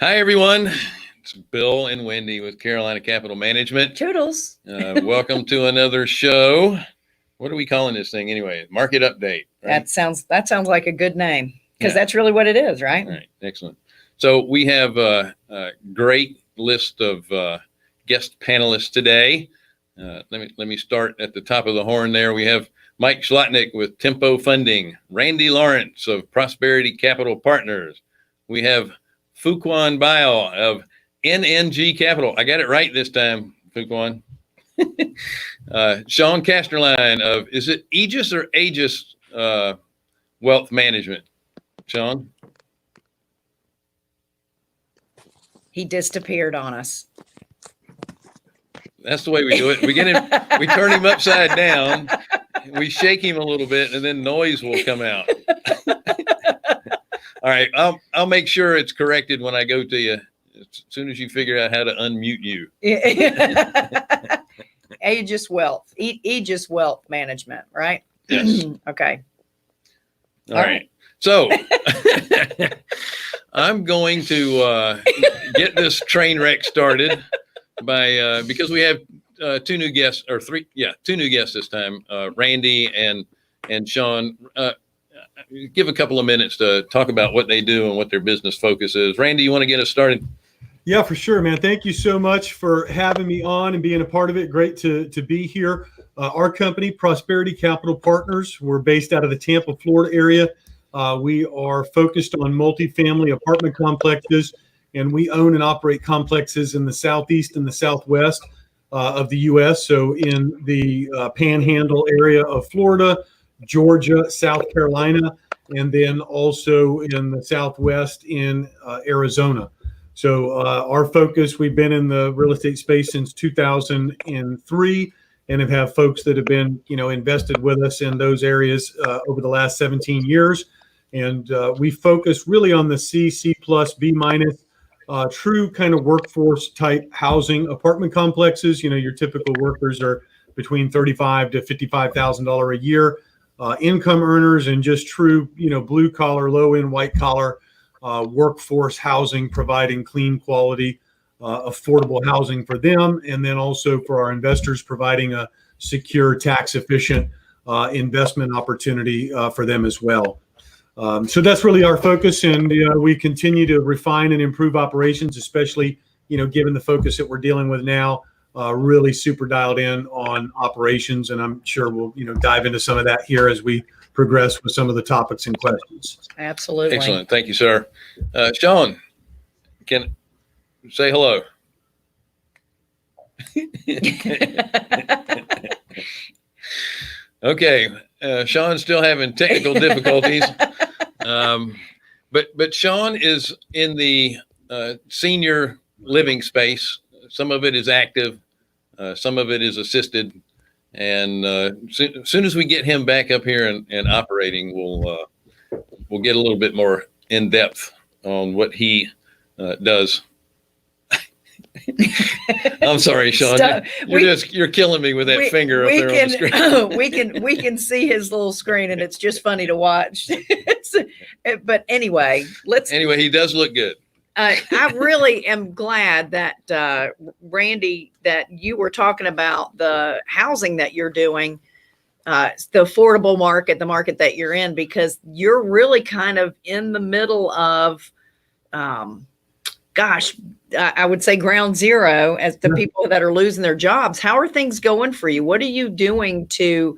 Hi, everyone. It's Bill and Wendy with Carolina Capital Management. Toodles. Welcome to another show. What are we calling this thing anyway? Market update. Right? That sounds like a good name because Yeah. That's really what it is, right? All right. Excellent. So we have a great list of guest panelists today. Let me start at the top of the horn there. We have Mike Schlotnick with Tempo Funding, Randy Lawrence of Prosperity Capital Partners. We have Fuquan Bio of NNG Capital. I got it right this time, Fuquan. Sean Casterline of, is it Aegis or Aegis Wealth Management? Sean? He disappeared on us. That's the way we do it. We get him, we turn him upside down, we shake him a little bit, and then noise will come out. All right, I'll make sure it's corrected when I go to you as soon as you figure out how to unmute you. Aegis Wealth, Aegis Wealth Management, right? Yes. Okay. All right. So I'm going to get this train wreck started by because we have two new guests this time, Randy and Sean. Give a couple of minutes to talk about what they do and what their business focus is. Randy, you want to get us started? Yeah, for sure, man. Thank you so much for having me on and being a part of it. Great to be here. Our company, Prosperity Capital Partners, we're based out of the Tampa, Florida area. We are focused on multifamily apartment complexes, and we own and operate complexes in the southeast and the southwest of the U.S. So in the Panhandle area of Florida, Georgia, South Carolina, and then also in the southwest in Arizona. So our focus, we've been in the real estate space since 2003 and have folks that have been, invested with us in those areas over the last 17 years. And we focus really on the C plus, B minus, true kind of workforce type housing apartment complexes. Your typical workers are between $35,000 to $55,000 a year. Income earners and just true, blue collar, low end, white collar workforce housing, providing clean quality, affordable housing for them. And then also for our investors, providing a secure, tax efficient investment opportunity for them as well. So that's really our focus. And we continue to refine and improve operations, especially, given the focus that we're dealing with now. Really super dialed in on operations, and I'm sure we'll dive into some of that here as we progress with some of the topics and questions. Absolutely. Excellent. Thank you, sir. Sean, can say hello. Okay. Sean's still having technical difficulties. But Sean is in the senior living space. Some of it is active, some of it is assisted, and as soon as we get him back up here and operating, we'll get a little bit more in depth on what he does. I'm sorry, Sean. You're killing me with that finger up there on the screen. we can see his little screen, and it's just funny to watch. But anyway, he does look good. I really am glad that Randy, that you were talking about the housing that you're doing, the affordable market, the market that you're in, because you're really kind of in the middle of, I would say ground zero as the people that are losing their jobs. How are things going for you? What are you doing to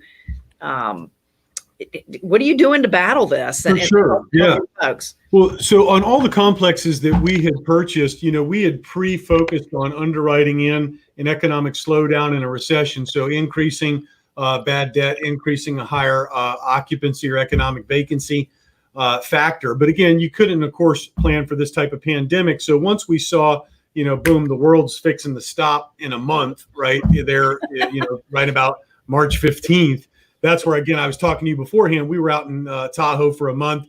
battle this? For sure. Yeah. Folks? Well, so on all the complexes that we had purchased, we had pre-focused on underwriting in an economic slowdown and a recession. So increasing bad debt, increasing a higher occupancy or economic vacancy factor. But again, you couldn't, of course, plan for this type of pandemic. So once we saw, boom, the world's fixing to stop in a month, right there, right about March 15th. That's where, again, I was talking to you beforehand. We were out in Tahoe for a month.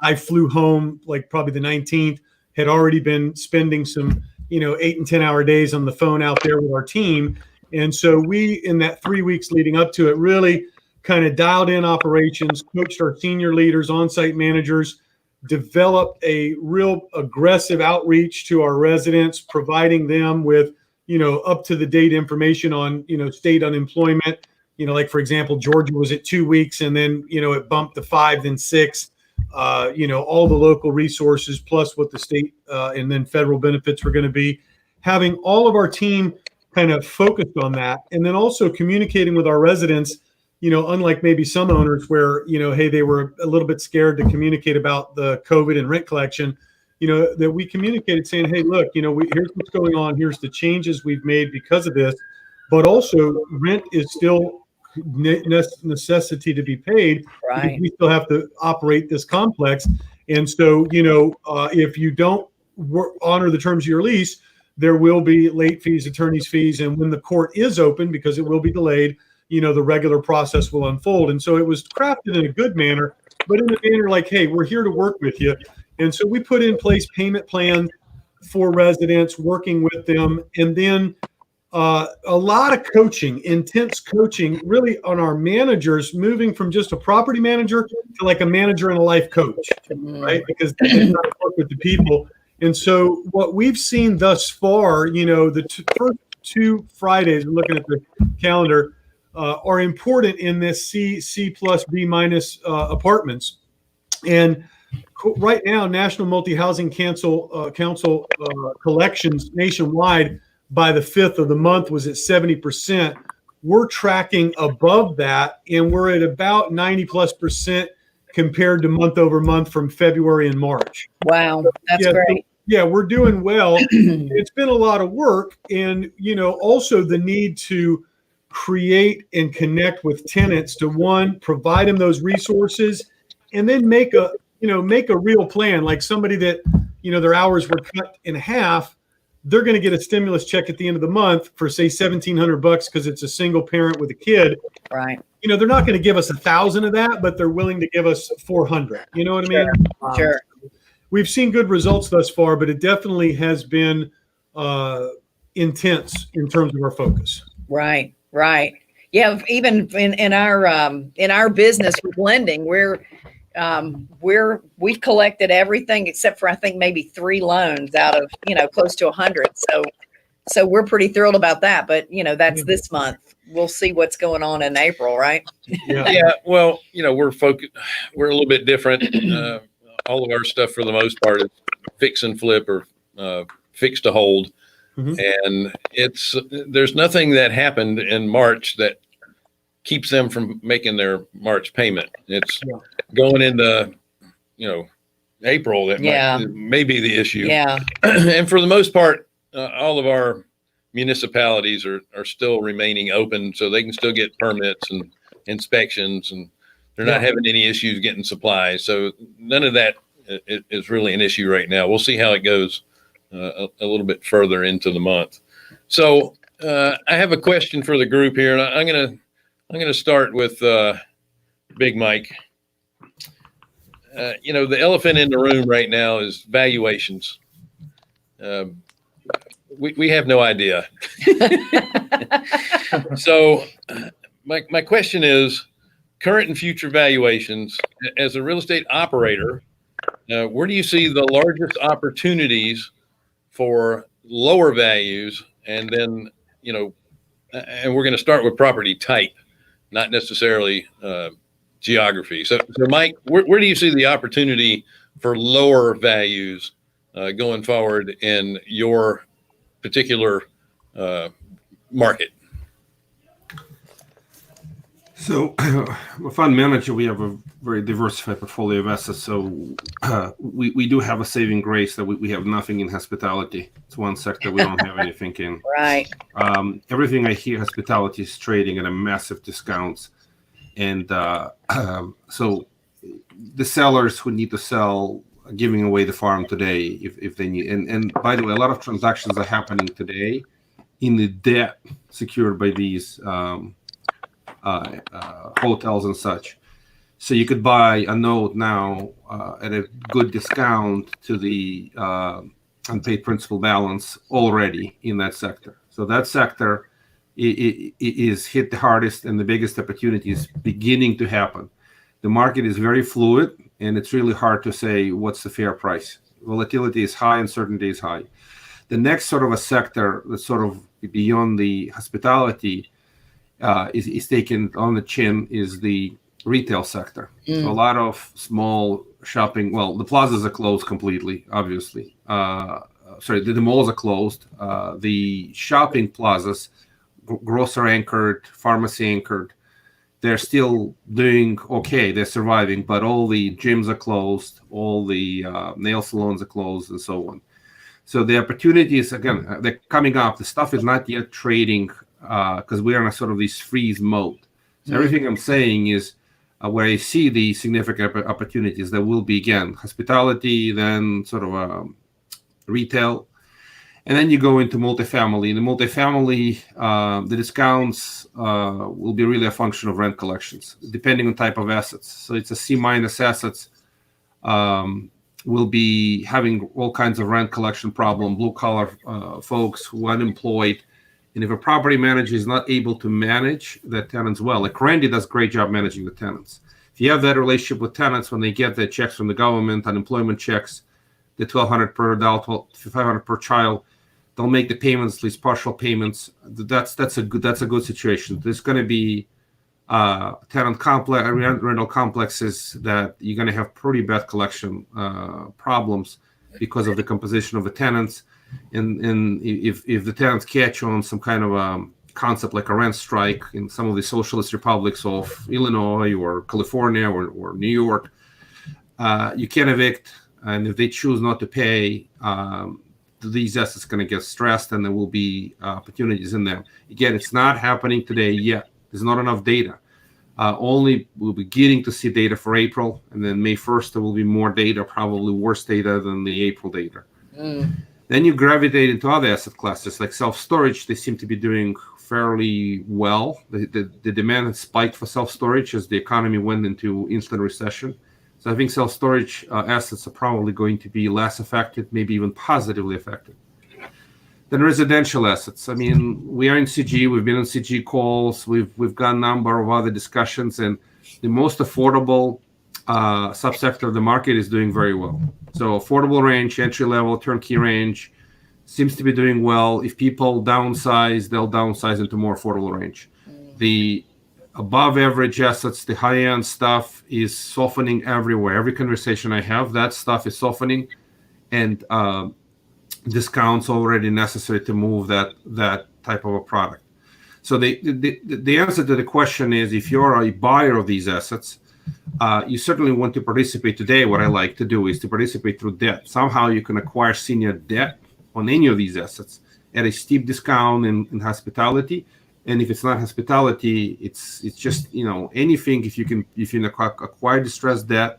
I flew home like probably the 19th, had already been spending some, 8 and 10 hour days on the phone out there with our team. And so we, in that 3 weeks leading up to it, really kind of dialed in operations, coached our senior leaders, on-site managers, developed a real aggressive outreach to our residents, providing them with, up to the date information on, state unemployment. Like for example, Georgia was at 2 weeks, and then, it bumped to 5, then 6. All the local resources plus what the state and then federal benefits were going to be. Having all of our team kind of focused on that, and then also communicating with our residents, unlike maybe some owners where, hey, they were a little bit scared to communicate about the COVID and rent collection, that we communicated saying, hey, look, here's what's going on. Here's the changes we've made because of this, but also rent is still necessity to be paid. Right. We still have to operate this complex. And so, if you don't honor the terms of your lease, there will be late fees, attorney's fees. And when the court is open, because it will be delayed, the regular process will unfold. And so it was crafted in a good manner, but in a manner like, hey, we're here to work with you. And so we put in place payment plans for residents, working with them. And then a lot of coaching, intense coaching, really on our managers, moving from just a property manager to like a manager and a life coach, right? Because they got to work with the people. And so what we've seen thus far, the first 2 Fridays, I'm looking at the calendar, are important in this C plus B minus apartments. And right now, National Multi-Housing Council collections nationwide by the 5th of the month was at 70%. We're tracking above that, and we're at about 90+% compared to month over month from February and March. Wow, that's great. Yeah, we're doing well. It's been a lot of work, and also the need to create and connect with tenants to, one, provide them those resources, and then make a real plan. Like somebody that their hours were cut in half, they're going to get a stimulus check at the end of the month for say $1,700 because it's a single parent with a kid. Right. They're not going to give us 1,000 of that, but they're willing to give us 400. You know what I mean? Sure. We've seen good results thus far, but it definitely has been intense in terms of our focus. Right. Yeah. Even in our business with lending, we've collected everything except for I think maybe 3 loans out of close to 100. So we're pretty thrilled about that. But that's this month. We'll see what's going on in April, right? Yeah. Well, we're focused. We're a little bit different. All of our stuff for the most part is fix and flip or fix to hold. Mm-hmm. And there's nothing that happened in March that keeps them from making their March payment. It's going into, April that may be the issue. Yeah. And for the most part, all of our municipalities are still remaining open, so they can still get permits and inspections, and they're not having any issues getting supplies. So none of that is really an issue right now. We'll see how it goes a little bit further into the month. So I have a question for the group here, and I'm gonna start with Big Mike. The elephant in the room right now is valuations. We have no idea. So my question is, current and future valuations, as a real estate operator, where do you see the largest opportunities for lower values? And then, and we're going to start with property type, not necessarily geography. So Mike, where do you see the opportunity for lower values going forward in your particular market? So, a fund manager, we have a very diversified portfolio of assets. So, we do have a saving grace that we have nothing in hospitality. It's one sector we don't have anything in. Right. Everything I hear, hospitality is trading at a massive discounts, and so the sellers who need to sell are giving away the farm today if they need. And by the way, a lot of transactions are happening today in the debt secured by these hotels and such. So you could buy a note now at a good discount to the unpaid principal balance already in that sector. So that sector is hit the hardest, and the biggest opportunity is beginning to happen. The market is very fluid, and it's really hard to say what's the fair price. Volatility is high, uncertainty is high. The next sort of a sector that's sort of beyond the hospitality is taken on the chin is the retail sector. So a lot of small shopping. Well, the plazas are closed completely, obviously. The malls are closed. The shopping plazas, grocer anchored, pharmacy anchored, they're still doing okay. They're surviving, but all the gyms are closed, all the nail salons are closed, and so on. So the opportunities, again, they're coming up. The stuff is not yet trading because we are in a sort of this freeze mode. So everything I'm saying is where I see the significant opportunities. There will be, again, hospitality, then sort of retail, and then you go into multifamily. In the multifamily, the discounts will be really a function of rent collections, depending on type of assets. So it's a C-minus assets will be having all kinds of rent collection problem, blue-collar folks who are unemployed. And if a property manager is not able to manage the tenants well, like Randy does a great job managing the tenants. If you have that relationship with tenants, when they get their checks from the government, unemployment checks, the $1,200 per adult, $500 per child, they'll make the payments, at least partial payments. That's a good situation. There's going to be tenant complex, rental complexes that you're going to have pretty bad collection problems because of the composition of the tenants. And if the tenants catch on some kind of a concept like a rent strike in some of the socialist republics of Illinois or California or New York, you can't evict. And if they choose not to pay, these assets going to get stressed, and there will be opportunities in them. Again, it's not happening today yet. There's not enough data. Only we'll be getting to see data for April, and then May 1st there will be more data, probably worse data than the April data. Then you gravitate into other asset classes like self-storage. They seem to be doing fairly well. The demand has spiked for self-storage as the economy went into instant recession. So I think self-storage assets are probably going to be less affected, maybe even positively affected. Then residential assets. I mean, we are in CG. We've been on CG calls. We've got a number of other discussions, and the most affordable subsector of the market is doing very well. So affordable range, entry level, turnkey range seems to be doing well. If people downsize, they'll downsize into more affordable range. The above average assets, the high end stuff is softening everywhere. Every conversation I have, that stuff is softening, and discounts already necessary to move that type of a product. So the answer to the question is, if you're a buyer of these assets, you certainly want to participate today. What I like to do is to participate through debt. Somehow you can acquire senior debt on any of these assets at a steep discount in hospitality. And if it's not hospitality, it's just, anything. If you can acquire distressed debt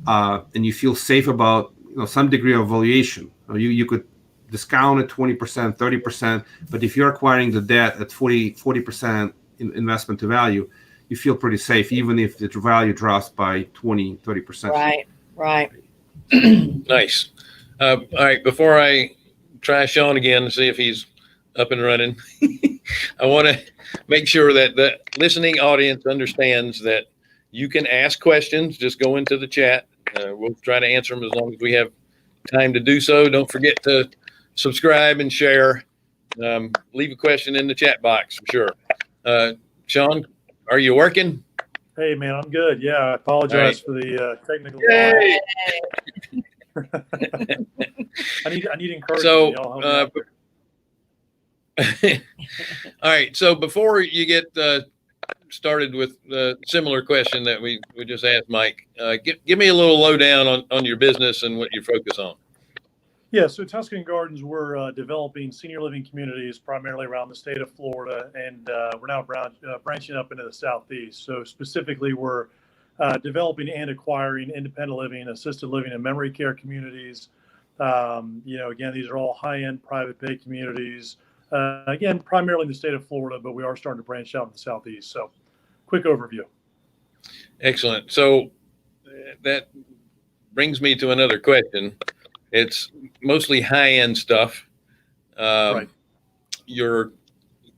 and you feel safe about some degree of valuation, you could discount at 20%, 30%. But if you're acquiring the debt at 40% investment to value, you feel pretty safe, even if the value drops by 20, 30%. Right. Nice. All right. Before I try Sean again to see if he's up and running, I want to make sure that the listening audience understands that you can ask questions. Just go into the chat. We'll try to answer them as long as we have time to do so. Don't forget to subscribe and share. Leave a question in the chat box for sure. Sean, are you working? Hey, man, I'm good. Yeah, I apologize for the technical. I need encouragement. So, Y'all help me out. all right. So before you get started with the similar question that we just asked Mike, give me a little lowdown on your business and what you focus on. Yeah, so Tuscan Gardens, we're developing senior living communities primarily around the state of Florida, and we're now branching up into the Southeast. So specifically, we're developing and acquiring independent living, assisted living, and memory care communities. Again, these are all high-end private pay communities. Again, primarily in the state of Florida, but we are starting to branch out in the Southeast. So quick overview. Excellent. So that brings me to another question. It's mostly high-end stuff. Right. Your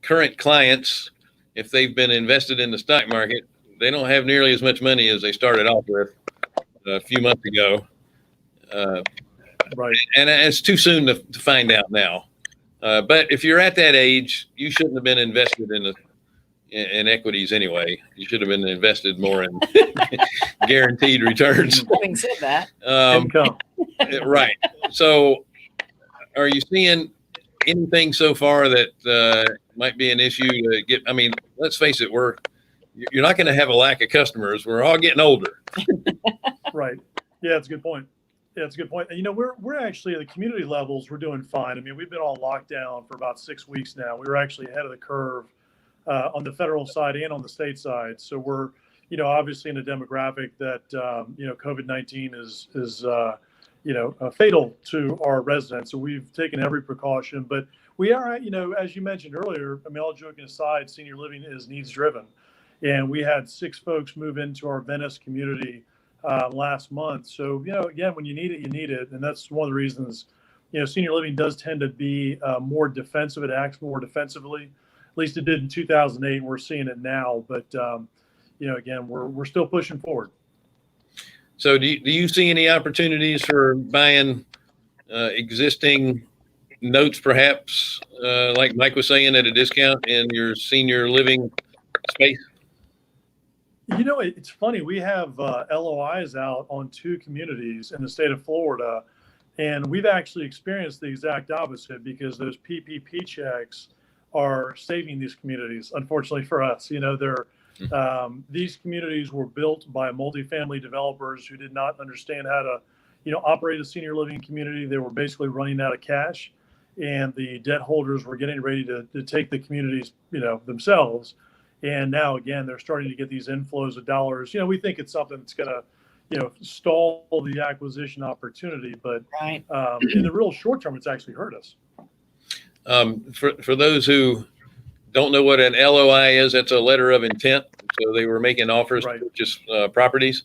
current clients, if they've been invested in the stock market, they don't have nearly as much money as they started off with a few months ago. Right. And it's too soon to find out now. But if you're at that age, you shouldn't have been invested in equities anyway. You should have been invested more in guaranteed returns. Having said that, Income. Right. So, are you seeing anything so far that might be an issue to get? I mean, let's face it, you're not going to have a lack of customers. We're all getting older. Right. Yeah, it's a good point. Yeah, it's a good point. And, we're actually at the community levels, we're doing fine. I mean, we've been on lockdown for about 6 weeks now. We were actually ahead of the curve on the federal side and on the state side. So we're, obviously in a demographic that, COVID-19 is fatal to our residents. So we've taken every precaution, but we are, as you mentioned earlier, I mean, all joking aside, senior living is needs driven. And we had 6 folks move into our Venice community last month. So, again, when you need it, you need it. And that's one of the reasons, senior living does tend to be more defensive. It acts more defensively. At least it did in 2008. And we're seeing it now. But, again, we're still pushing forward. So do you see any opportunities for buying existing notes, perhaps, like Mike was saying, at a discount in your senior living space? It's funny. We have LOIs out on 2 communities in the state of Florida, and we've actually experienced the exact opposite because those PPP checks are saving these communities. Unfortunately for us, these communities were built by multifamily developers who did not understand how to, operate a senior living community. They were basically running out of cash, and the debt holders were getting ready to take the communities, themselves. And now, again, they're starting to get these inflows of dollars. We think it's something that's going to, stall the acquisition opportunity. But right. In the real short term, it's actually hurt us. For those who don't know what an LOI is, that's a letter of intent. So they were making offers to purchase properties,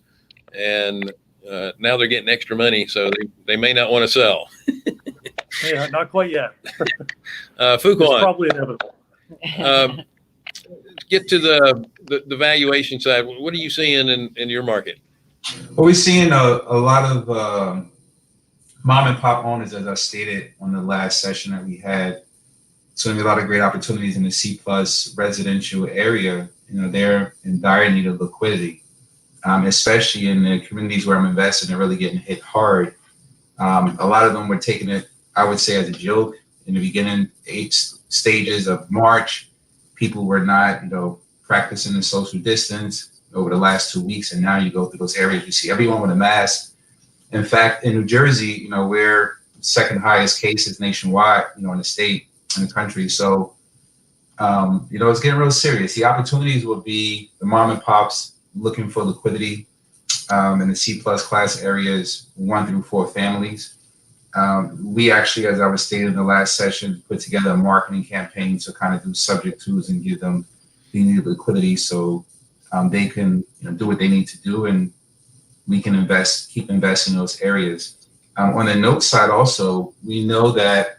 and now they're getting extra money, so they may not want to sell. Yeah, not quite yet. Fuquan, it's probably inevitable. Get to the valuation side. What are you seeing in your market? Well, we're seeing a lot of mom and pop owners, as I stated on the last session that we had. So a lot of great opportunities in the C+ residential area. They're in dire need of liquidity, especially in the communities where I'm investing. They're really getting hit hard. A lot of them were taking it, I would say, as a joke in the beginning 8 stages of March. People were not, practicing the social distance over the last 2 weeks. And now you go through those areas, you see everyone with a mask. In fact, in New Jersey, we're second highest cases nationwide, in the state, in the country. So, it's getting real serious. The opportunities will be the mom and pops looking for liquidity in the C+ class areas, 1 through 4 families. We actually, as I was stating in the last session, put together a marketing campaign to kind of do subject tos and give them the needed liquidity so they can do what they need to do, and we can keep investing in those areas. On the note side also, we know that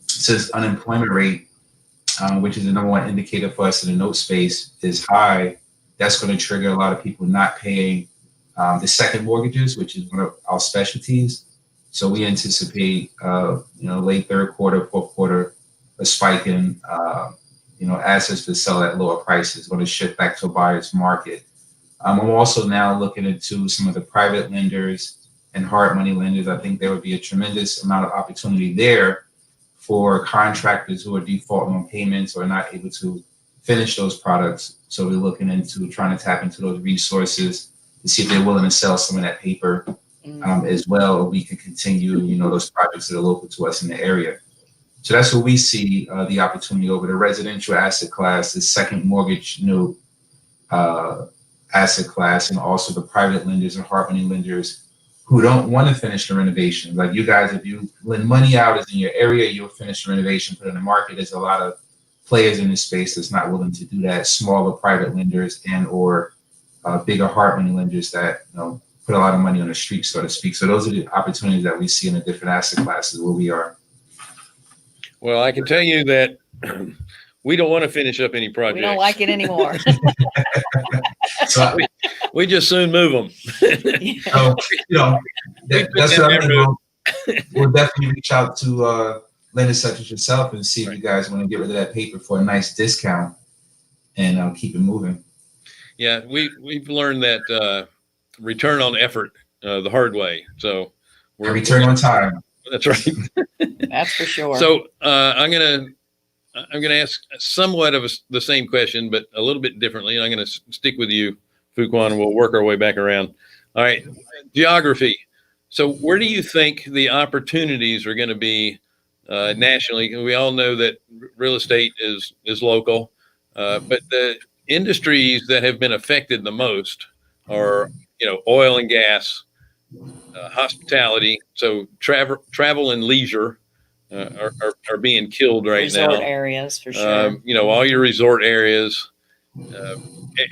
since unemployment rate, which is the number 1 indicator for us in the note space, is high, that's going to trigger a lot of people not paying the second mortgages, which is one of our specialties. So we anticipate, late 3rd quarter, 4th quarter, a spike in, assets to sell at lower prices, going to shift back to a buyer's market. I'm also now looking into some of the private lenders and hard money lenders. I think there would be a tremendous amount of opportunity there for contractors who are defaulting on payments or not able to finish those products. So we're looking into trying to tap into those resources to see if they're willing to sell some of that paper as well, or we can continue, those projects that are local to us in the area. So that's what we see the opportunity over the residential asset class, the second mortgage note asset class, and also the private lenders and hard money lenders who don't want to finish the renovation. Like you guys, if you lend money out is in your area, you'll finish the renovation, put it in the market. There's a lot of players in this space that's not willing to do that. Smaller private lenders and or bigger hard money lenders that put a lot of money on the street, so to speak. So those are the opportunities that we see in the different asset classes where we are. Well, I can tell you that we don't want to finish up any projects. We don't like it anymore. So So, We just soon move them. so that's what I mean. We'll definitely reach out to lenders such as yourself and see if you guys want to get rid of that paper for a nice discount and keep it moving. Yeah, we've learned that return on effort the hard way. So And return on time. That's right. That's for sure. So I'm gonna ask somewhat of the same question, but a little bit differently. And I'm gonna stick with you, Fuquan, and we'll work our way back around. All right, geography. So where do you think the opportunities are going to be nationally? We all know that real estate is local, but the industries that have been affected the most are, oil and gas, hospitality. So travel and leisure are being killed right Resort now. areas for sure. All your resort areas,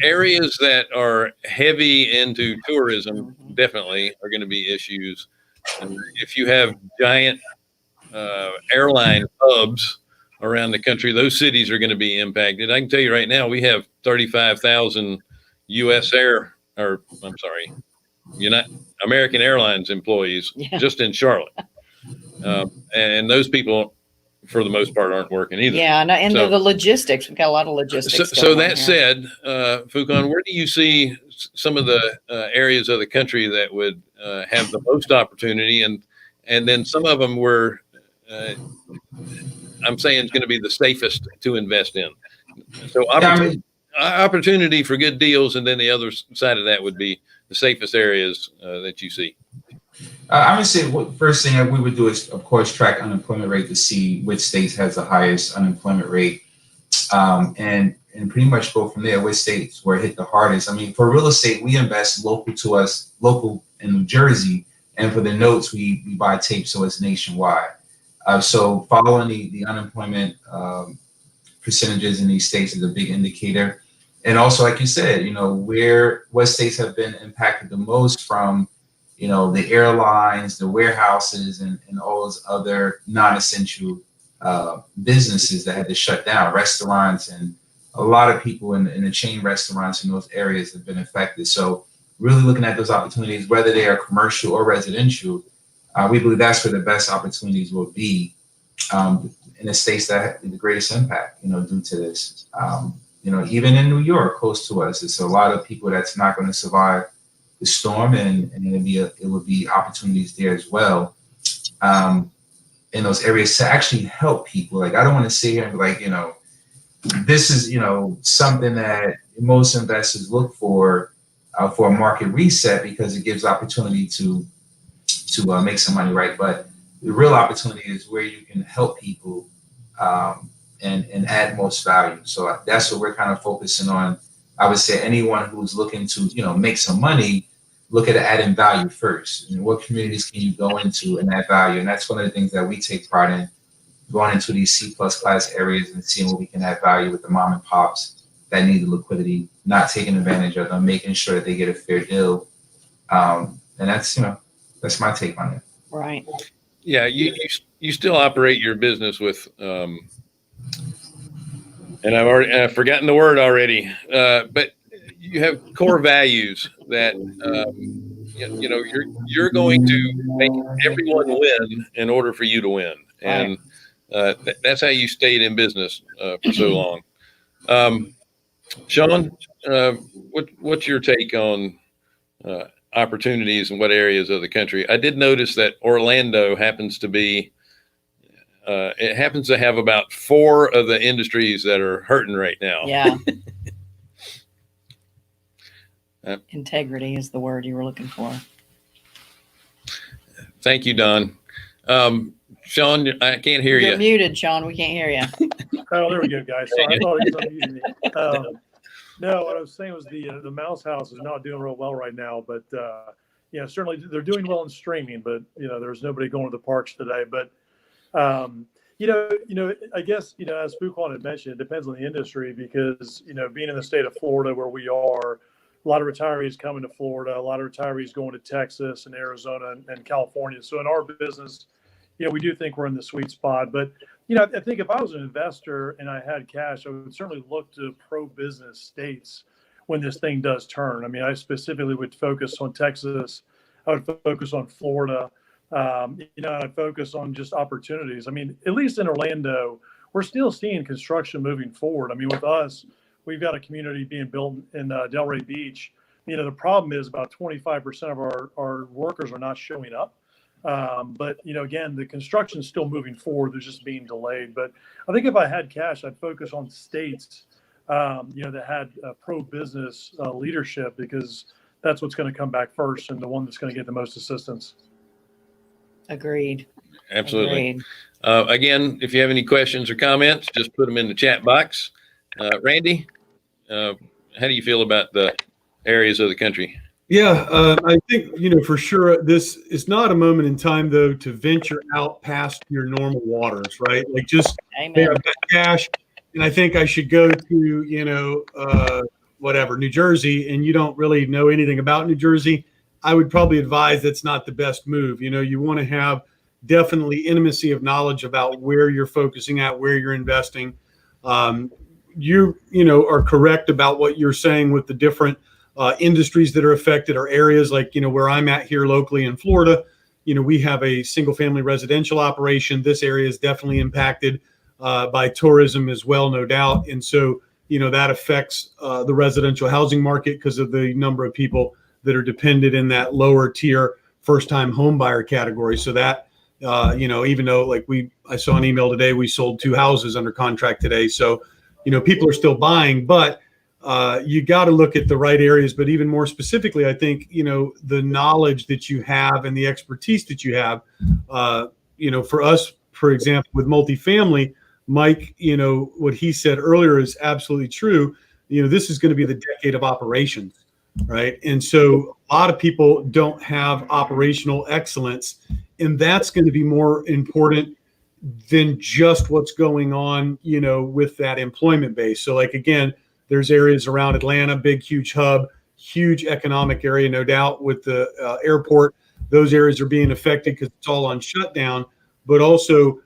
areas that are heavy into tourism definitely are going to be issues. And if you have giant airline hubs around the country, those cities are going to be impacted. I can tell you right now, we have 35,000 American Airlines employees just in Charlotte. And those people, for the most part, aren't working either. Yeah, and So- the logistics, we've got a lot of logistics. So going on that here. said, Fuquan, where do you see some of the areas of the country that would have the most opportunity, and then some of them where I'm saying it's going to be the safest to invest in? So opportunity for good deals, and then the other side of that would be the safest areas that you see. I would say first thing that we would do is, of course, track unemployment rate to see which states has the highest unemployment rate, and pretty much go from there. Which states were hit the hardest? I mean, for real estate, we invest local in New Jersey, and for the notes, we buy tape, so it's nationwide. So following the unemployment percentages in these states is a big indicator, and also, like you said, what states have been impacted the most from the airlines, the warehouses, and all those other non-essential businesses that had to shut down, restaurants, and a lot of people in the chain restaurants in those areas have been affected. So really looking at those opportunities, whether they are commercial or residential, we believe that's where the best opportunities will be in the states that have the greatest impact, due to this. Even in New York, close to us, it's a lot of people that's not going to survive the storm, and it would be opportunities there as well in those areas to actually help people. Like, I don't want to sit here and be like, this is something that most investors look for a market reset, because it gives opportunity to make some money, right? But the real opportunity is where you can help people and add most value. So that's what we're kind of focusing on. I would say anyone who's looking to, make some money, look at adding value first. And what communities can you go into and add value? And that's one of the things that we take pride in, going into these C+ class areas and seeing where we can add value with the mom and pops that need the liquidity, not taking advantage of them, making sure that they get a fair deal. And that's my take on it. Right. Yeah, you still operate your business with, and I've forgotten the word already, but you have core values that you're going to make everyone win in order for you to win, and that's how you stayed in business for so long. Sean, what's your take on opportunities in what areas of the country? I did notice that Orlando happens to have about 4 of the industries that are hurting right now. Yeah. Integrity is the word you were looking for. Thank you, Don. Sean, I can't hear You're you. muted, Sean. We can't hear you. Oh, there we go, guys. Sorry, I thought he was unmuting me. No, what I was saying was the Mouse House is not doing real well right now, but certainly they're doing well in streaming. But there's nobody going to the parks today. But I guess as Fuquan had mentioned, it depends on the industry, because being in the state of Florida where we are, a lot of retirees coming to Florida, a lot of retirees going to Texas and Arizona and California. So in our business, we do think we're in the sweet spot. But I think if I was an investor and I had cash, I would certainly look to pro-business states when this thing does turn. I mean, I specifically would focus on Texas. I would focus on Florida. I'd focus on just opportunities. I mean, at least in Orlando, we're still seeing construction moving forward. I mean, with us, we've got a community being built in Delray Beach. The problem is about 25% of our workers are not showing up. But again, the construction is still moving forward. They're just being delayed. But I think if I had cash, I'd focus on states, that had pro-business leadership, because that's what's going to come back first and the one that's going to get the most assistance. Agreed. Absolutely. Agreed. Again, if you have any questions or comments, just put them in the chat box. Randy, how do you feel about the areas of the country? Yeah, I think, for sure, this is not a moment in time, though, to venture out past your normal waters, right? Like, just, hey, Amen. I've got cash, and I think I should go to, New Jersey, and you don't really know anything about New Jersey. I would probably advise that's not the best move. You want to have definitely intimacy of knowledge about where you're focusing at, where you're investing. You are correct about what you're saying with the different industries that are affected, or areas like, where I'm at here locally in Florida. We have a single family residential operation. This area is definitely impacted by tourism as well, no doubt. And so, that affects the residential housing market because of the number of people that are dependent in that lower tier first time home buyer category. So that, even though I saw an email today, we sold 2 houses under contract today. So, people are still buying, but you got to look at the right areas. But even more specifically, I think, the knowledge that you have and the expertise that you have, for us, for example, with multifamily, Mike, what he said earlier is absolutely true. This is going to be the decade of operations, right? And so a lot of people don't have operational excellence, and that's going to be more important than just what's going on, with that employment base. So again, there's areas around Atlanta, big, huge hub, huge economic area, no doubt, with the airport. Those areas are being affected because it's all on shutdown, but also,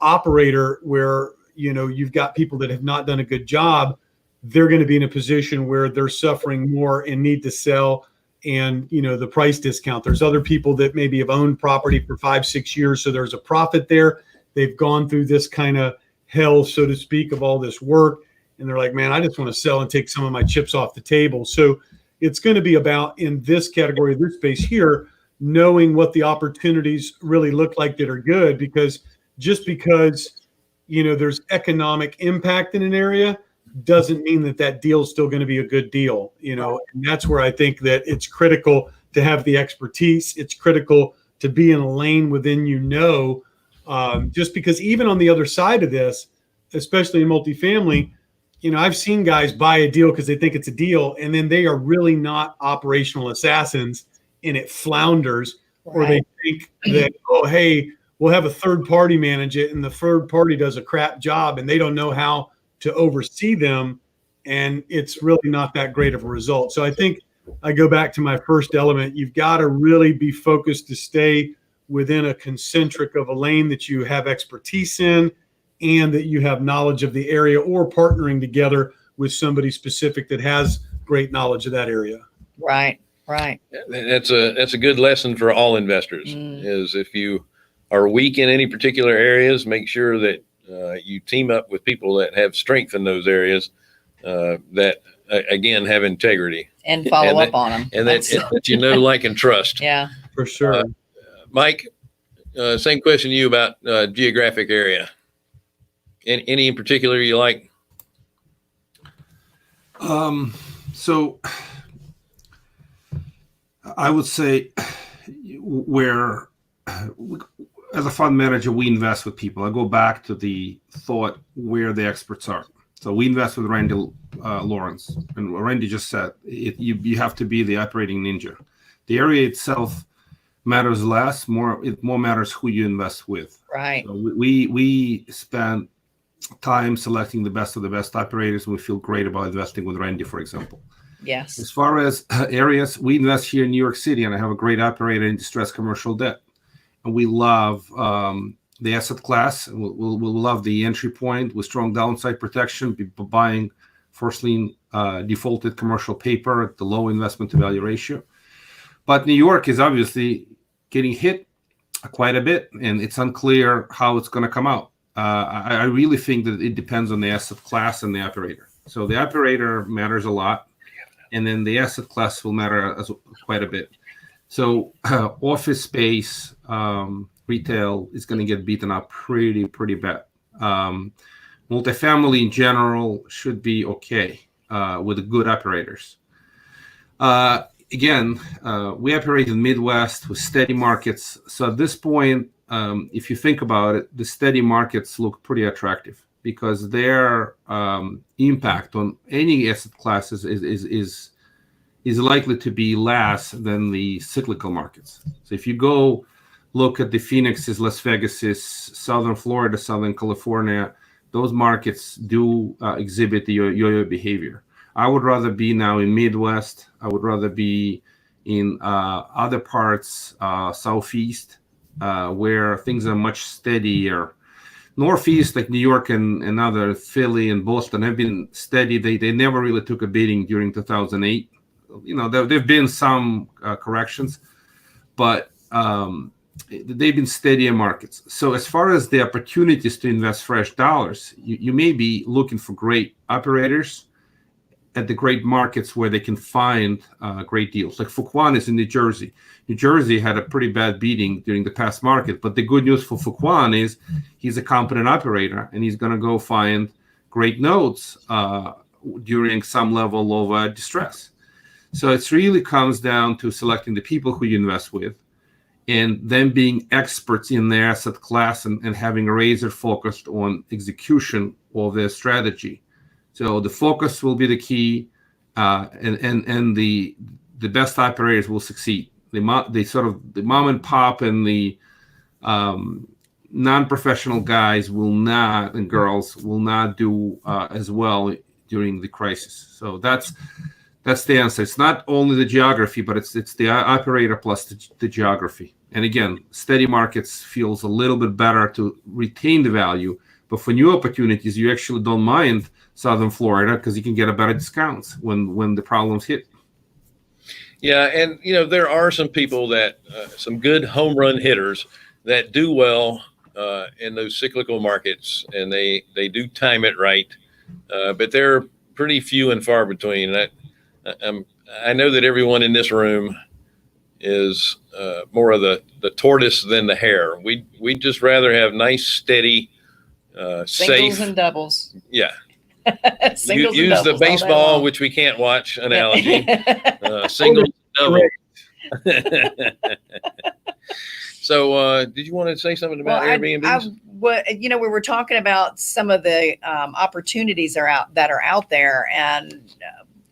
operator where, you've got people that have not done a good job. They're going to be in a position where they're suffering more and need to sell, and, the price discount. There's other people that maybe have owned property for 5-6 years. So there's a profit there. They've gone through this kind of hell, so to speak, of all this work. And they're like, man, I just want to sell and take some of my chips off the table. So it's going to be about, in this category, this space here, knowing what the opportunities really look like that are good, because just because, there's economic impact in an area doesn't mean that deal is still going to be a good deal, and that's where I think that it's critical to have the expertise. It's critical to be in a lane within, just because even on the other side of this, especially in multifamily, I've seen guys buy a deal because they think it's a deal, and then they are really not operational assassins, and it flounders, or they think that, oh, hey, we'll have a third party manage it, and the third party does a crap job, and they don't know how to oversee them, and it's really not that great of a result. So I think I go back to my first element. You've got to really be focused to stay within a concentric of a lane that you have expertise in, and that you have knowledge of the area, or partnering together with somebody specific that has great knowledge of that area. Right. That's a good lesson for all investors. Is if you are weak in any particular areas, make sure that you team up with people that have strength in those areas, that again have integrity And follow up on them. and that like and trust. Yeah, For sure. Mike, same question to you about geographic area. Any in particular you like? So I would say, where as a fund manager, we invest with people. I go back to the thought where the experts are. So we invest with Randy Lawrence, and Randy just said you have to be the operating ninja. The area itself matters less. It more matters who you invest with. right. So we spend time selecting the best of the best operators, and we feel great about investing with Randy, for example. Yes. As far as areas, we invest here in New York City, and I have a great operator in distressed commercial debt. And we love the asset class. We'll love the entry point with strong downside protection, buying first lien defaulted commercial paper at the low investment to value ratio. But New York is obviously getting hit quite a bit, and it's unclear how it's going to come out. I really think that it depends on the asset class and the operator. So the operator matters a lot, and then the asset class will matter quite a bit. So office space, retail is going to get beaten up pretty bad. Multifamily in general should be okay with good operators. Again, we operate in Midwest with steady markets. So at this point, if you think about it, the steady markets look pretty attractive because their impact on any asset classes is likely to be less than the cyclical markets. So if you go look at the Phoenixes, Las Vegases, Southern Florida, Southern California, those markets do exhibit the yo-yo behavior. I would rather be now in Midwest. I would rather be in other parts, Southeast, where things are much steadier. Northeast, like New York and other, Philly and Boston, have been steady. They never really took a beating during 2008. You know, there've been some corrections, but they've been steadier markets. So as far as the opportunities to invest fresh dollars, you may be looking for great operators at the great markets where they can find great deals. Like Fuquan is in New Jersey. New Jersey had a pretty bad beating during the past market, but the good news for Fuquan is he's a competent operator, and he's going to go find great notes during some level of distress. So it really comes down to selecting the people who you invest with and them being experts in their asset class and having a razor focused on execution of their strategy. So the focus will be the key, and the best operators will succeed. The mom and pop and the non-professional guys will not, and girls will not do as well during the crisis. So that's the answer. It's not only the geography, but it's the operator plus the geography. And again, steady markets feels a little bit better to retain the value. But for new opportunities, you actually don't mind Southern Florida because you can get a better discounts when the problems hit. Yeah, and there are some people that some good home run hitters that do well in those cyclical markets, and they do time it right. But they're pretty few and far between. I know that everyone in this room is more of the tortoise than the hare. We just rather have nice, steady, Singles safe and doubles. Yeah. Singles Use and doubles the all day baseball, long. which we can't watch analogy. Singles, doubles. So, did you want to say something about Airbnbs? We were talking about some of the opportunities that are out there, and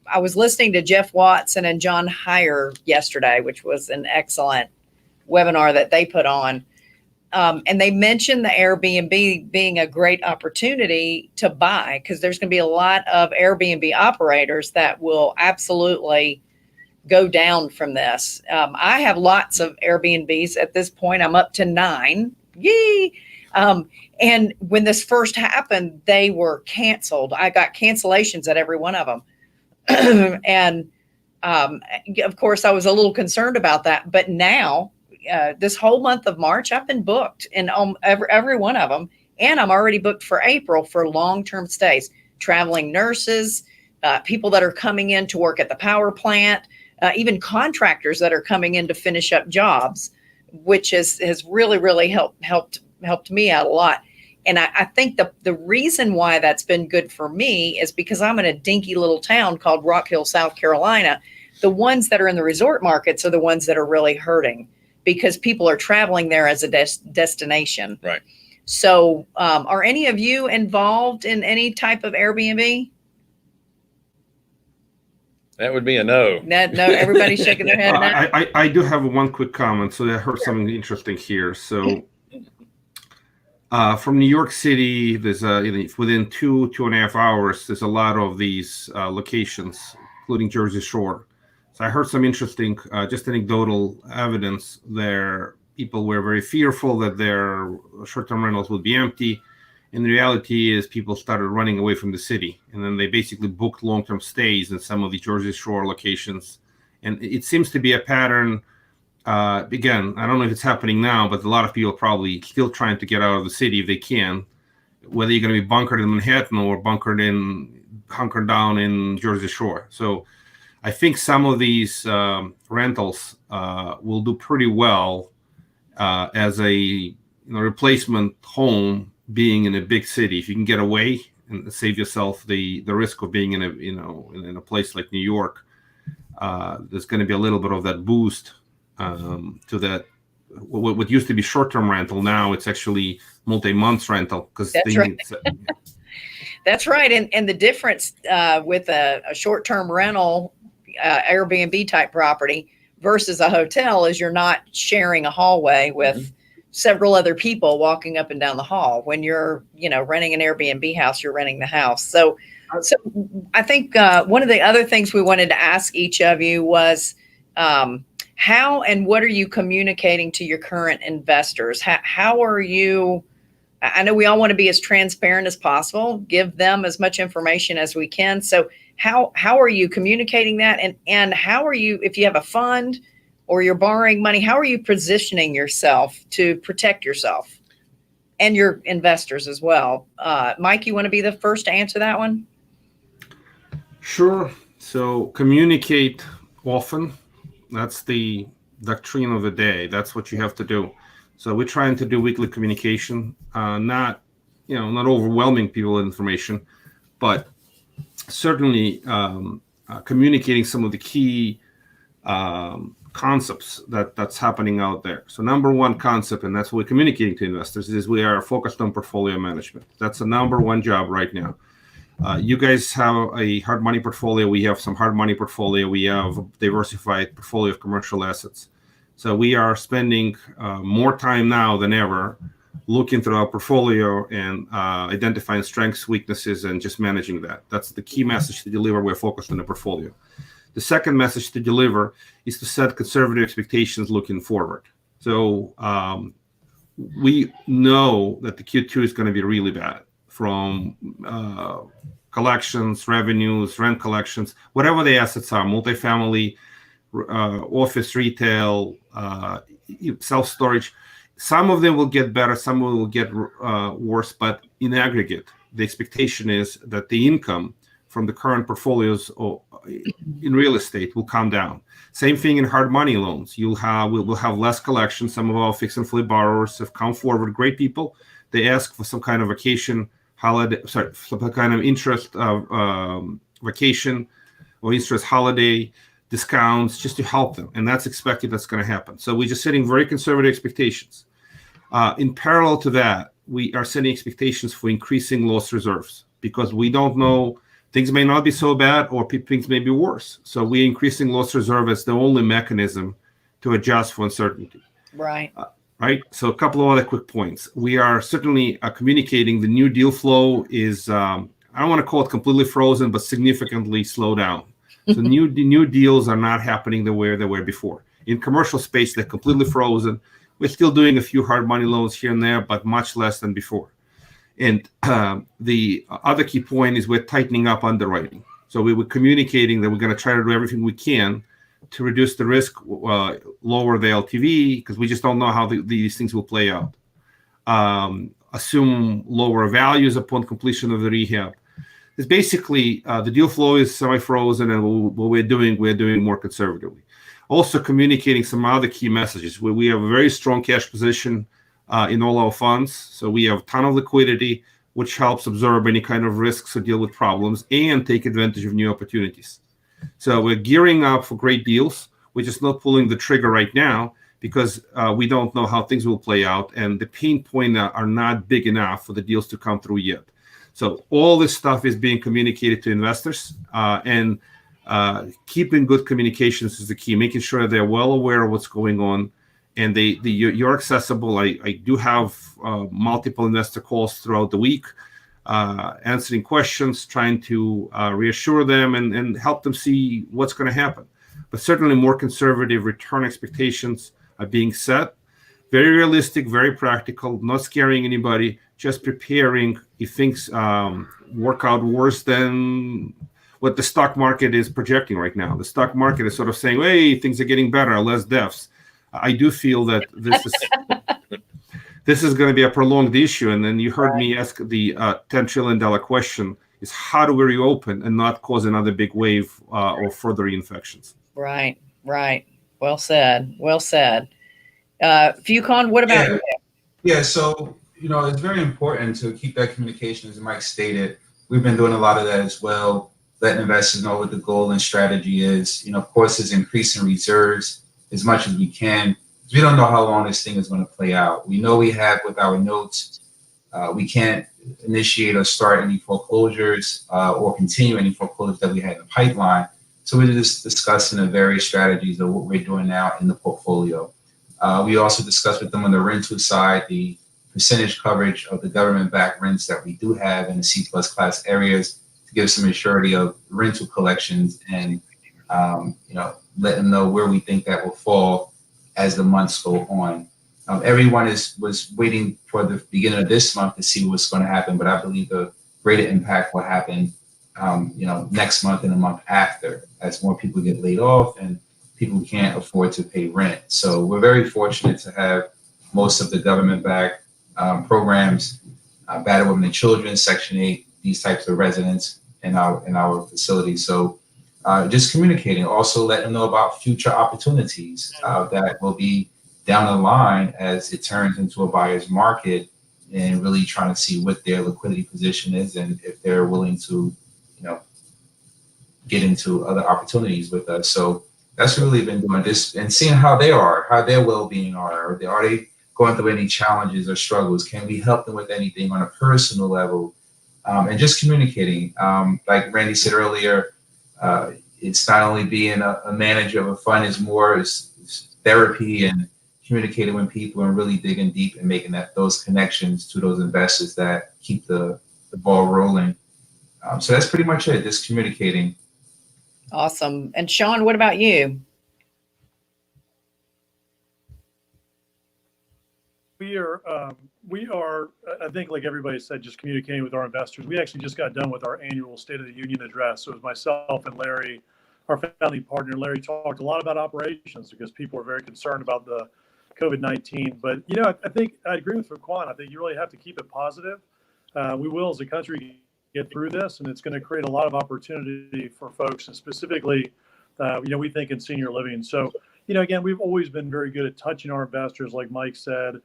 I was listening to Jeff Watson and John Heyer yesterday, which was an excellent webinar that they put on. And they mentioned the Airbnb being a great opportunity to buy because there's going to be a lot of Airbnb operators that will absolutely go down from this. I have lots of Airbnbs at this point. I'm up to 9. Yay! And when this first happened, they were canceled. I got cancellations at every one of them. And of course, I was a little concerned about that. But now, this whole month of March, I've been booked in every one of them. And I'm already booked for April for long-term stays, traveling nurses, people that are coming in to work at the power plant, even contractors that are coming in to finish up jobs, which has really helped me out a lot. And I think the reason why that's been good for me is because I'm in a dinky little town called Rock Hill, South Carolina. The ones that are in the resort markets are the ones that are really hurting because people are traveling there as a destination. Right. So are any of you involved in any type of Airbnb? That would be a no. No, everybody's shaking their head. No. I do have one quick comment. So I heard something interesting here. So from New York City, there's within 2.5 hours, there's a lot of these locations, including Jersey Shore. So I heard some interesting, just anecdotal evidence there. People were very fearful that their short-term rentals would be empty. And the reality is people started running away from the city, and then they basically booked long-term stays in some of the Jersey Shore locations. And it seems to be a pattern. Again, I don't know if it's happening now, but a lot of people probably still trying to get out of the city if they can, whether you're going to be bunkered in Manhattan or hunkered down in Jersey Shore. So I think some of these rentals will do pretty well as a replacement home being in a big city. If you can get away and save yourself the risk of being in a place like New York, there's going to be a little bit of that boost to that. What used to be short-term rental, now it's actually multi-month rental, because That's right. That's right. And the difference with a short-term rental Airbnb type property versus a hotel is you're not sharing a hallway with several other people walking up and down the hall. When you're, renting an Airbnb house, you're renting the house. So I think one of the other things we wanted to ask each of you was how and what are you communicating to your current investors? How are you? I know we all want to be as transparent as possible, give them as much information as we can. So how are you communicating that? And how are you, if you have a fund or you're borrowing money, how are you positioning yourself to protect yourself and your investors as well? Mike, you want to be the first to answer that one? Sure. So communicate often. That's the doctrine of the day. That's what you have to do. So we're trying to do weekly communication, not overwhelming people with information, but certainly communicating some of the key concepts that's happening out there. So number one concept, and that's what we're communicating to investors, is we are focused on portfolio management. That's the number one job right now. You guys have a hard money portfolio. We have some hard money portfolio. We have a diversified portfolio of commercial assets. So we are spending more time now than ever looking through our portfolio and identifying strengths, weaknesses, and just managing that. That's the key message to deliver. We're focused on the portfolio. The second message to deliver is to set conservative expectations looking forward. So we know that the Q2 is going to be really bad from collections, revenues, rent collections, whatever the assets are, multifamily, office, retail, self-storage. Some of them will get better, some will get worse, but in aggregate, the expectation is that the income from the current portfolios in real estate will come down. Same thing in hard money loans. We'll have less collection. Some of our fix and flip borrowers have come forward, great people. They ask for some kind of some kind of interest vacation or interest holiday discounts just to help them. And that's expected that's going to happen. So we're just setting very conservative expectations. In parallel to that, we are setting expectations for increasing loss reserves because we don't know, things may not be so bad or things may be worse. So we're increasing loss reserve as the only mechanism to adjust for uncertainty. Right. Right. So a couple of other quick points. We are certainly communicating the new deal flow is, I don't want to call it completely frozen, but significantly slowed down. So new deals are not happening the way they were before. In commercial space, they're completely frozen. We're still doing a few hard money loans here and there, but much less than before. And the other key point is we're tightening up underwriting. So we were communicating that we're going to try to do everything we can to reduce the risk, lower the LTV, because we just don't know how these things will play out. Assume lower values upon completion of the rehab. It's basically the deal flow is semi-frozen, and what we're doing more conservatively. Also communicating some other key messages. We have a very strong cash position in all our funds. So we have a ton of liquidity, which helps absorb any kind of risks or deal with problems and take advantage of new opportunities. So we're gearing up for great deals. We're just not pulling the trigger right now because we don't know how things will play out, and the pain points are not big enough for the deals to come through yet. So all this stuff is being communicated to investors, and keeping good communications is the key, making sure they're well aware of what's going on, and you're accessible. I do have multiple investor calls throughout the week, answering questions, trying to reassure them and help them see what's going to happen. But certainly more conservative return expectations are being set. Very realistic, very practical, not scaring anybody, just preparing if things work out worse than what the stock market is projecting right now. The stock market is sort of saying, hey, things are getting better, less deaths. I do feel that this is going to be a prolonged issue. And then you heard me ask the $10 trillion question is how do we reopen and not cause another big wave or further infections? Right. Well said. Fucon, what about you? Yeah, so, it's very important to keep that communication, as Mike stated. We've been doing a lot of that as well, letting investors know what the goal and strategy is. Of course, is increasing reserves as much as we can. We don't know how long this thing is going to play out. We know we have with our notes, we can't initiate or start any foreclosures or continue any foreclosures that we had in the pipeline. So we're just discussing the various strategies of what we're doing now in the portfolio. We also discussed with them on the rental side, the percentage coverage of the government-backed rents that we do have in the C+ class areas to give some assurity of rental collections and, let them know where we think that will fall as the months go on. Everyone was waiting for the beginning of this month to see what's going to happen, but I believe the greater impact will happen, next month and the month after, as more people get laid off and people can't afford to pay rent. So we're very fortunate to have most of the government-backed programs, battered women and children, Section 8, these types of residents in our facilities. So just communicating, also letting them know about future opportunities that will be down the line as it turns into a buyer's market, and really trying to see what their liquidity position is and if they're willing to, get into other opportunities with us. So that's really been doing this and seeing how their well-being are. Are they going through any challenges or struggles? Can we help them with anything on a personal level? And just communicating. Like Randy said earlier, it's not only being a manager of a fund, it's therapy and communicating with people and really digging deep and making those connections to those investors that keep the ball rolling. So that's pretty much it, just communicating. Awesome. And Sean, what about you? We are, I think, like everybody said, just communicating with our investors. We actually just got done with our annual State of the Union address. So it was myself and Larry, our founding partner. Larry talked a lot about operations because people were very concerned about the COVID-19. But, I think I agree with Raquan. I think you really have to keep it positive. We will, as a country, get through this, and it's going to create a lot of opportunity for folks, and specifically, we think in senior living. So, again, we've always been very good at touching our investors, like Mike said.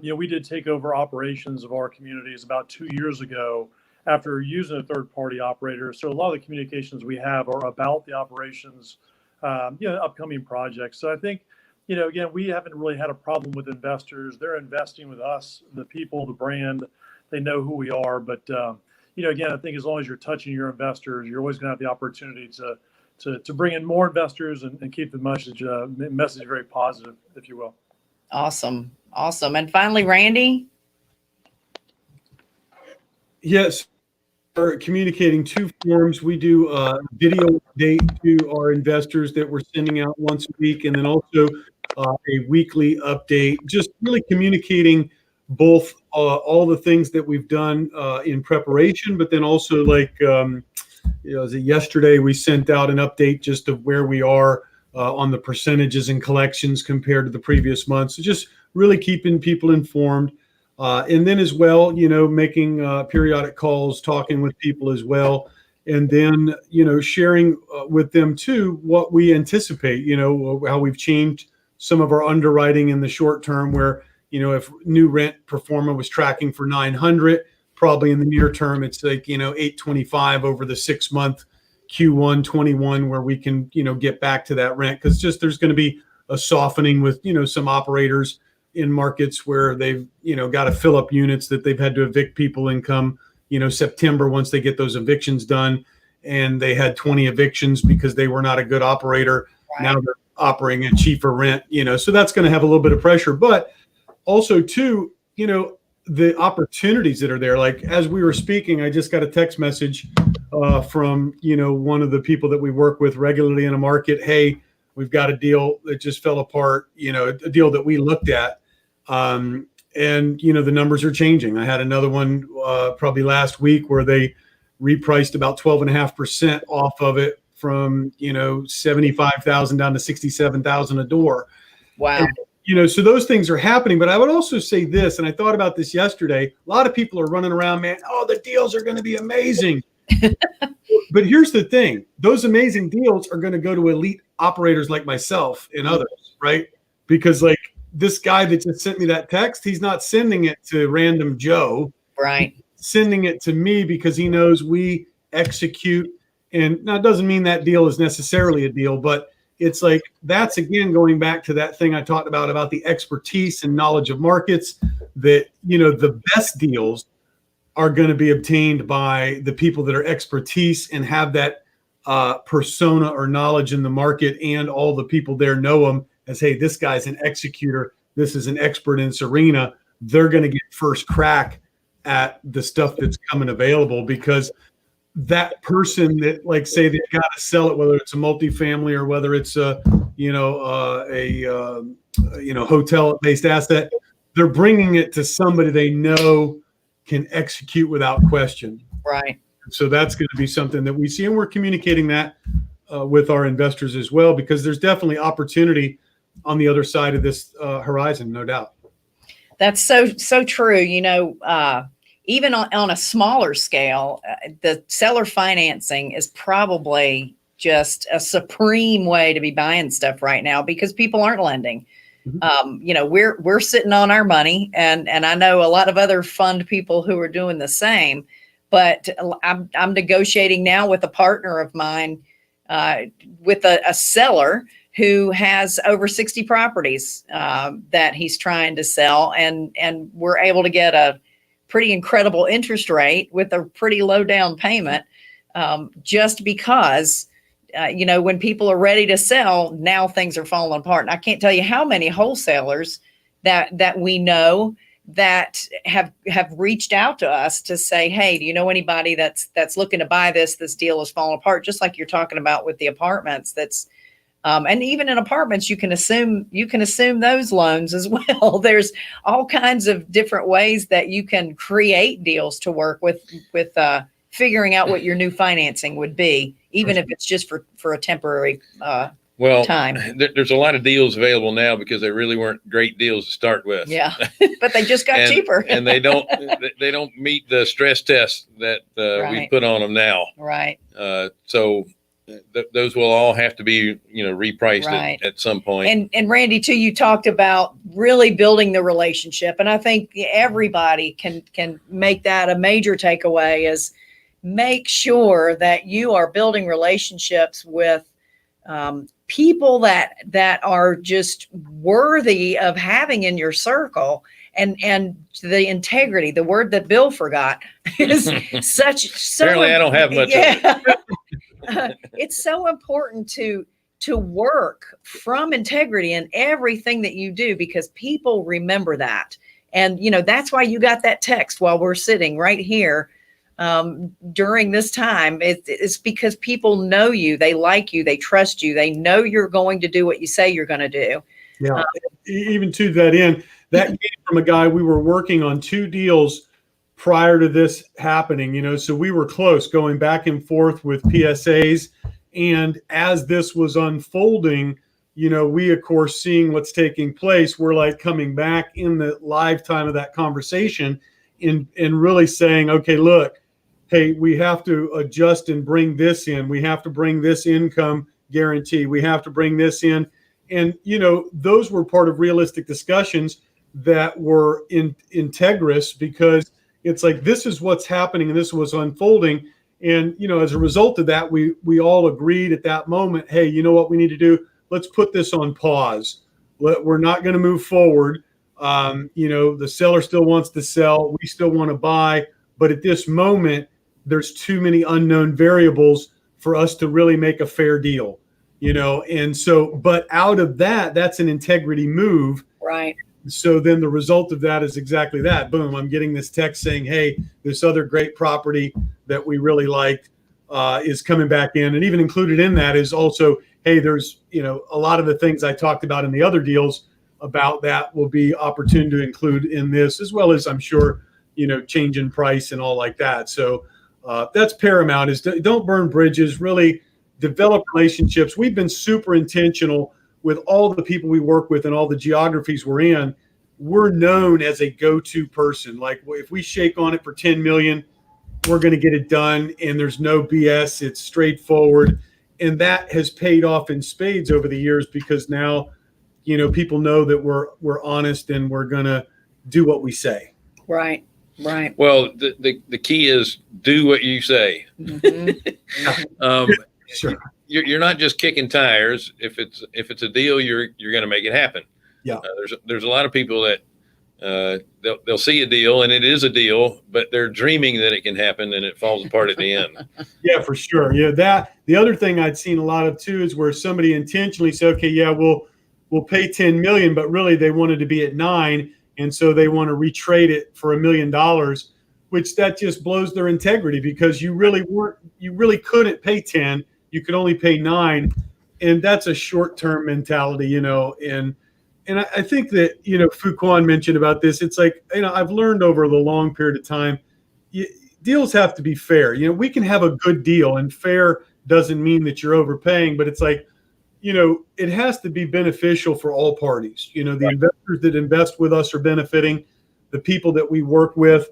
We did take over operations of our communities about 2 years ago after using a third-party operator. So a lot of the communications we have are about the operations, upcoming projects. So I think, again, we haven't really had a problem with investors. They're investing with us, the people, the brand. They know who we are. But, again, I think as long as you're touching your investors, you're always going to have the opportunity to bring in more investors and keep the message very positive, if you will. Awesome. And finally, Randy. Yes, we're communicating two forms. We do a video update to our investors that we're sending out once a week, and then also a weekly update, just really communicating both all the things that we've done in preparation, but then also yesterday we sent out an update just of where we are on the percentages and collections compared to the previous month. So just really keeping people informed. And then as well, making periodic calls, talking with people as well. And then, sharing with them too, what we anticipate, how we've changed some of our underwriting in the short term where, if new rent performer was tracking for 900, probably in the near term, it's like, 825 over the 6 month Q1 21, where we can, get back to that rent. Cause there's going to be a softening with, some operators in markets where they've, got to fill up units that they've had to evict people in come, September, once they get those evictions done, and they had 20 evictions because they were not a good operator. Right. Now they're operating at cheaper rent, so that's going to have a little bit of pressure, but also too, the opportunities that are there. Like as we were speaking, I just got a text message from, one of the people that we work with regularly in a market. Hey, we've got a deal that just fell apart, a deal that we looked at. And the numbers are changing. I had another one probably last week where they repriced about 12.5% off of it from 75,000 down to 67,000 a door. Wow. And, so those things are happening. But I would also say this, and I thought about this yesterday. A lot of people are running around, man. Oh, the deals are going to be amazing. But here's the thing: those amazing deals are going to go to elite operators like myself and others, right? Because like this guy that just sent me that text, he's not sending it to random Joe. Right. He's sending it to me because he knows we execute. And now it doesn't mean that deal is necessarily a deal, but it's like that's again going back to that thing I talked about the expertise and knowledge of markets, that the best deals are going to be obtained by the people that are expertise and have that persona or knowledge in the market, and all the people there know them as, hey, this guy's an executor. This is an expert in this arena. They're going to get first crack at the stuff that's coming available, because that person that, like, say they've got to sell it, whether it's a multifamily or whether it's a hotel-based asset, they're bringing it to somebody they know can execute without question. Right. So that's going to be something that we see, and we're communicating that with our investors as well, because there's definitely opportunity on the other side of this horizon, no doubt. That's so true. Even on a smaller scale, the seller financing is probably just a supreme way to be buying stuff right now, because people aren't lending. Mm-hmm. We're sitting on our money, and I know a lot of other fund people who are doing the same. But I'm negotiating now with a partner of mine, with a seller who has over 60 properties that he's trying to sell, and we're able to get a pretty incredible interest rate with a pretty low down payment, just because when people are ready to sell, now things are falling apart. And I can't tell you how many wholesalers that we know that have reached out to us to say, hey, do you know anybody that's looking to buy this? This deal is falling apart, just like you're talking about with the apartments. That's and even in apartments, you can assume those loans as well. There's all kinds of different ways that you can create deals to work with figuring out what your new financing would be, even if it's just for a temporary time. There's a lot of deals available now because they really weren't great deals to start with. Yeah, but they just got cheaper. And they don't meet the stress test that we put on them now. Right. So those will all have to be repriced at some point. And Randy, too, you talked about really building the relationship, and I think everybody can make that a major takeaway, is make sure that you are building relationships with people that are just worthy of having in your circle, and the integrity, the word that Bill forgot, is so apparently I don't have much of it. It's so important to work from integrity in everything that you do, because people remember that. And that's why you got that text while we're sitting right here during this time. It's because people know you, they like you, they trust you, they know you're going to do what you say you're going to do. Yeah. Even to that end, that came from a guy, we were working on 2 deals prior to this happening, so we were close, going back and forth with PSAs. And as this was unfolding, we, of course, seeing what's taking place, we're like coming back in the live time of that conversation and really saying, okay, look, hey, we have to adjust and bring this in. We have to bring this income guarantee. We have to bring this in. And, those were part of realistic discussions that were integrous, because it's like, this is what's happening and this was unfolding. And, as a result of that, we all agreed at that moment, hey, you know what we need to do? Let's put this on pause. We're not going to move forward. The seller still wants to sell. We still want to buy. But at this moment, there's too many unknown variables for us to really make a fair deal, And so, but out of that, that's an integrity move. Right. So then the result of that is exactly that. Boom, I'm getting this text saying, hey, this other great property that we really liked is coming back in. And even included in that is also, hey, there's, a lot of the things I talked about in the other deals about that will be opportune to include in this, as well as I'm sure, change in price and all like that. So that's paramount, is don't burn bridges, really develop relationships. We've been super intentional with all the people we work with and all the geographies we're in. We're known as a go-to person. Like if we shake on it for 10 million, we're going to get it done, and there's no BS. It's straightforward. And that has paid off in spades over the years, because now, people know that we're honest and we're going to do what we say. Right. Right. Well, the key is do what you say. Mm-hmm. Sure. You're not just kicking tires. If it's a deal, you're going to make it happen. Yeah. There's a lot of people that they'll see a deal, and it is a deal, but they're dreaming that it can happen, and it falls apart at the end. Yeah, for sure. Yeah, the other thing I'd seen a lot of too is where somebody intentionally said, okay, yeah, we'll pay 10 million, but really they wanted to be at 9, and so they want to retrade it for $1 million, which that just blows their integrity, because you really couldn't pay 10, you could only pay 9, and that's a short-term mentality, and I think that, Fuquan mentioned about this. It's like, I've learned over the long period of time, deals have to be fair. We can have a good deal, and fair doesn't mean that you're overpaying, but it's like, it has to be beneficial for all parties. The investors that invest with us are benefiting. The people that we work with,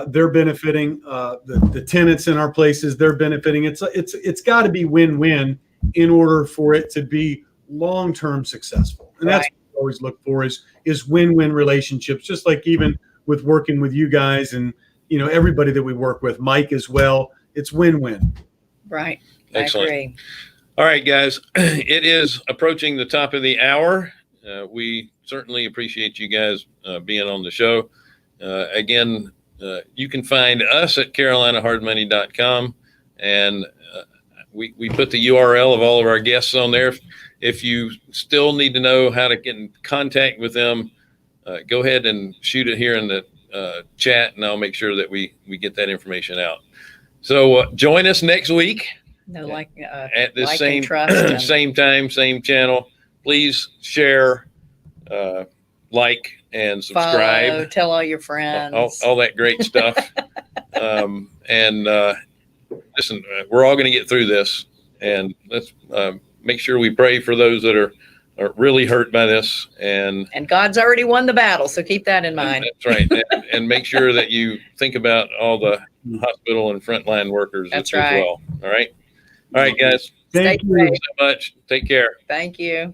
they're benefiting. The tenants in our places, they're benefiting. It's got to be win-win in order for it to be long-term successful. And that's what we always look for is win-win relationships, just like even with working with you guys and, everybody that we work with, Mike as well. It's win-win. Right. Excellent. I agree. All right, guys, it is approaching the top of the hour. We certainly appreciate you guys being on the show. Again, you can find us at carolinahardmoney.com, and we put the URL of all of our guests on there. If you still need to know how to get in contact with them, go ahead and shoot it here in the chat, and I'll make sure that we get that information out. So join us next week. No, At this like same and trust and- same time, same channel. Please share, like, and subscribe. Follow, tell all your friends. All that great stuff. And listen, we're all going to get through this, and let's make sure we pray for those that are really hurt by this. And God's already won the battle, so keep that in mind. that's right. And make sure that you think about all the hospital and frontline workers That's as right. well. All right. All right, guys. Thank Stay you safe. So much. Take care. Thank you.